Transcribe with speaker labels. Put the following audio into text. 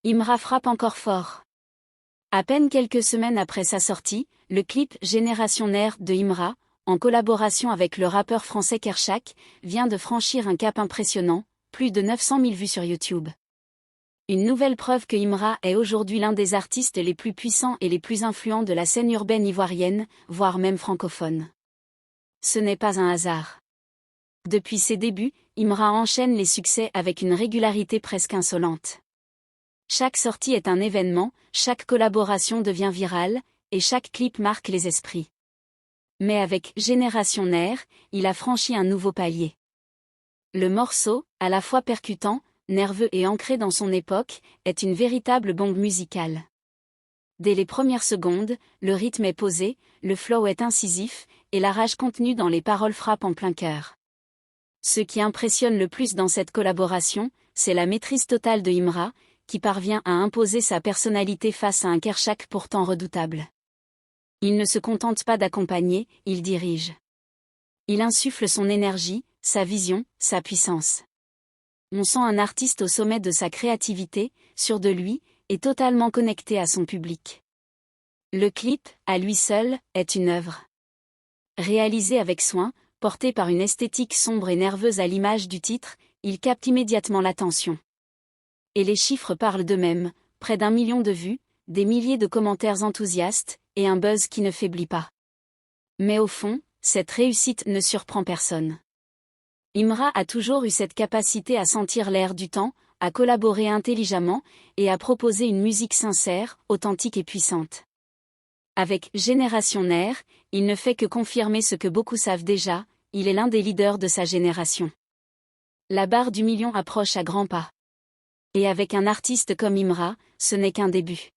Speaker 1: Imra frappe encore fort. À peine quelques semaines après sa sortie, le clip Génération Ner de Imra, en collaboration avec le rappeur français Kershak, vient de franchir un cap impressionnant, plus de 900 000 vues sur YouTube. Une nouvelle preuve que Imra est aujourd'hui l'un des artistes les plus puissants et les plus influents de la scène urbaine ivoirienne, voire même francophone. Ce n'est pas un hasard. Depuis ses débuts, Imra enchaîne les succès avec une régularité presque insolente. Chaque sortie est un événement, chaque collaboration devient virale, et chaque clip marque les esprits. Mais avec Génération Ner, il a franchi un nouveau palier. Le morceau, à la fois percutant, nerveux et ancré dans son époque, est une véritable bombe musicale. Dès les premières secondes, le rythme est posé, le flow est incisif, et la rage contenue dans les paroles frappe en plein cœur. Ce qui impressionne le plus dans cette collaboration, c'est la maîtrise totale de Imra, qui parvient à imposer sa personnalité face à un Kershak pourtant redoutable. Il ne se contente pas d'accompagner, il dirige. Il insuffle son énergie, sa vision, sa puissance. On sent un artiste au sommet de sa créativité, sûr de lui, et totalement connecté à son public. Le clip, à lui seul, est une œuvre. Réalisé avec soin, porté par une esthétique sombre et nerveuse à l'image du titre, il capte immédiatement l'attention. Et les chiffres parlent d'eux-mêmes, près d'1 million de vues, des milliers de commentaires enthousiastes, et un buzz qui ne faiblit pas. Mais au fond, cette réussite ne surprend personne. Imra a toujours eu cette capacité à sentir l'air du temps, à collaborer intelligemment, et à proposer une musique sincère, authentique et puissante. Avec Génération Ner, il ne fait que confirmer ce que beaucoup savent déjà, il est l'un des leaders de sa génération. La barre du million approche à grands pas. Et avec un artiste comme Imra, ce n'est qu'un début.